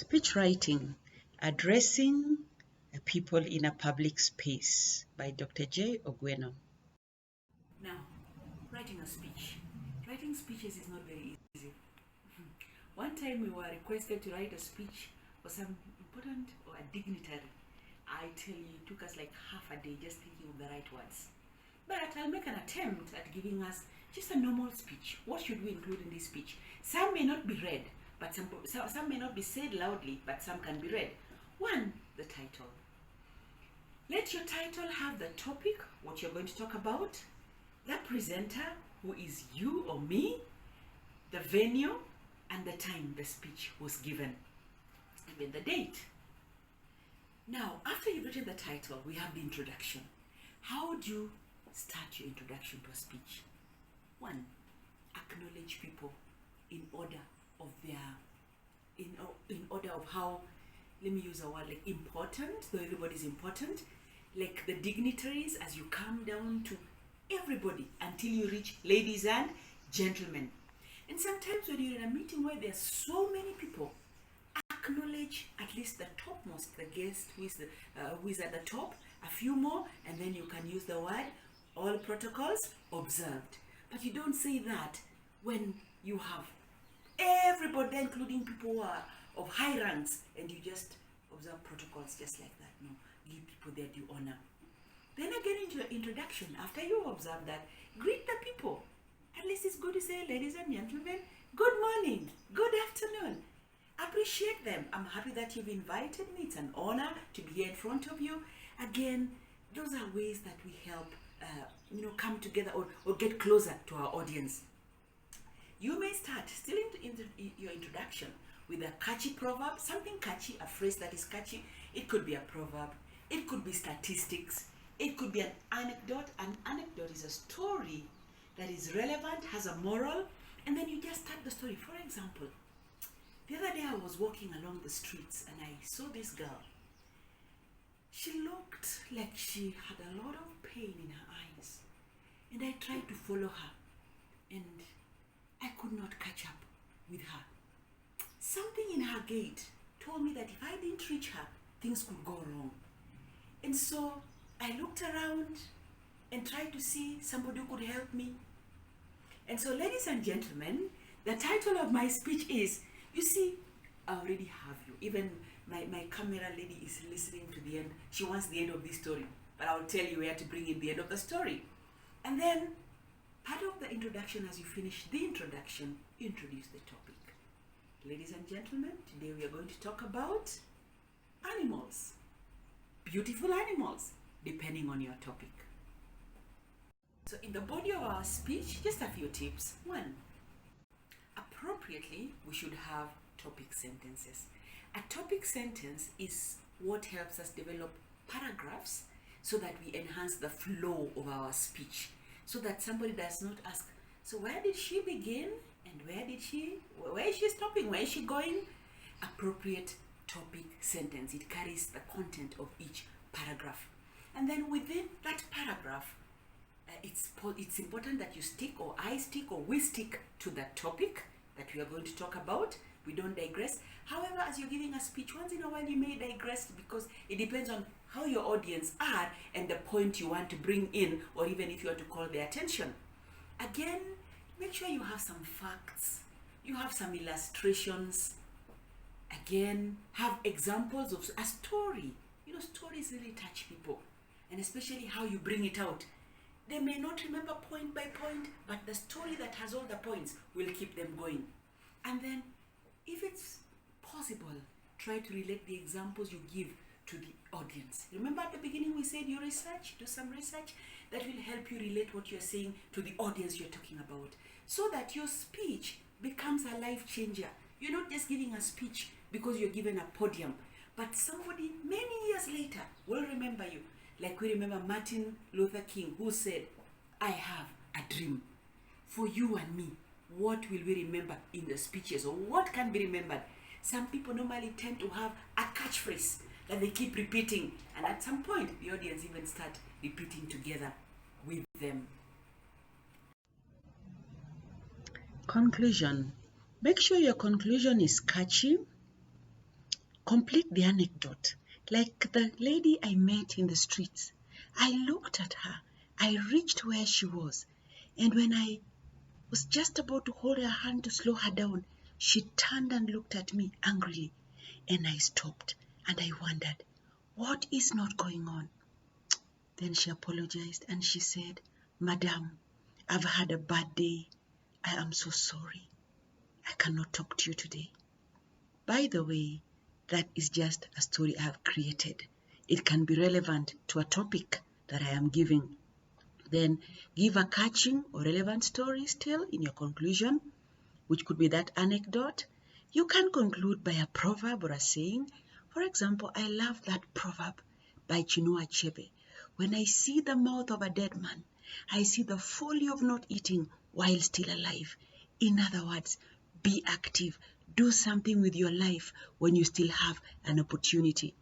Speech Writing, Addressing People in a Public Space by Dr. J. Ogweno. Now, writing a speech. Writing speeches is not very easy. One time we were requested to write a speech for some important or a dignitary. I tell you, it took us like half a day just thinking of the right words. But I'll make an attempt at giving us just a normal speech. What should we include in this speech? Some may not be read, but some may not be said loudly, but some can be read. One, the title. Let your title have the topic, what you're going to talk about, the presenter, who is you or me, the venue, and the time the speech was given, even the date. Now, after you've written the title, we have the introduction. How do you start your introduction to a speech? One, acknowledge people in order of how, let me use a word like important, though everybody's important, like the dignitaries as you come down to everybody until you reach ladies and gentlemen. And sometimes when you're in a meeting where there's so many people, acknowledge at least the topmost, the guest who is at the top, a few more, and then you can use the word all protocols observed. But you don't say that when you have everybody, including people who are of high ranks, and you just observe protocols just like that. No, give people their due honor. Then again, into your introduction, after you observe that, greet the people. At least it's good to say, ladies and gentlemen, good morning, good afternoon. Appreciate them. I'm happy that you've invited me. It's an honor to be here in front of you. Again, those are ways that we help come together or get closer to our audience. You may start still in your introduction with a catchy proverb, something catchy, a phrase that is catchy. It could be a proverb, it could be statistics, it could be an anecdote. An anecdote is a story that is relevant, has a moral, and then you just start the story. For example, the other day I was walking along the streets and I saw this girl. She looked like she had a lot of pain in her eyes. And I tried to follow her and I could not catch up with her. Something in her gait told me that if I didn't reach her, things could go wrong. And so I looked around and tried to see somebody who could help me. And so, ladies and gentlemen, the title of my speech is, you see, I already have you. Even my camera lady is listening to the end. She wants the end of this story, but I'll tell you where to bring in the end of the story. And then, part of the introduction, as you finish the introduction, introduce the topic. Ladies and gentlemen, today we are going to talk about animals. Beautiful animals, depending on your topic. So in the body of our speech, just a few tips. One, appropriately, we should have topic sentences. A topic sentence is what helps us develop paragraphs so that we enhance the flow of our speech, so that somebody does not ask, so where did she begin and where is she stopping, where is she going? Appropriate topic sentence. It carries the content of each paragraph. And then within that paragraph, it's important that you stick, or I stick, or we stick to the topic that we are going to talk about. We don't digress. However, as you're giving a speech, once in a while you may digress because it depends on how your audience are and the point you want to bring in, or even if you want to call their attention. Again, make sure you have some facts, you have some illustrations. Again, have examples of a story. Stories really touch people, and especially how you bring it out. They may not remember point by point, but the story that has all the points will keep them going. And then, if it's possible, try to relate the examples you give to the audience. Remember at the beginning we said you research, do some research. That will help you relate what you're saying to the audience you're talking about, so that your speech becomes a life changer. You're not just giving a speech because you're given a podium, but somebody many years later will remember you. Like we remember Martin Luther King, who said, I have a dream. For you and me, what will we remember in the speeches, or what can be remembered? Some people normally tend to have a catchphrase that they keep repeating, and at some point the audience even start repeating together with them. Conclusion. Make sure your conclusion is catchy, complete the anecdote. Like the lady I met in the streets, I looked at her, I reached where she was, and when I was just about to hold her hand to slow her down, she turned and looked at me angrily, and I stopped and I wondered, what is not going on? Then she apologized and she said, Madam, I've had a bad day. I am so sorry. I cannot talk to you today. By the way, that is just a story I have created. It can be relevant to a topic that I am giving. Then give a catching or relevant story still in your conclusion, which could be that anecdote. You can conclude by a proverb or a saying. For example, I love that proverb by Chinua Achebe. When I see the mouth of a dead man, I see the folly of not eating while still alive. In other words, be active. Do something with your life when you still have an opportunity.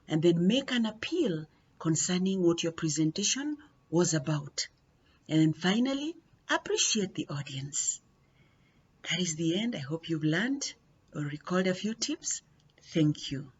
And then make an appeal concerning what your presentation was about. And then finally, appreciate the audience. That is the end. I hope you've learned or recalled a few tips. Thank you.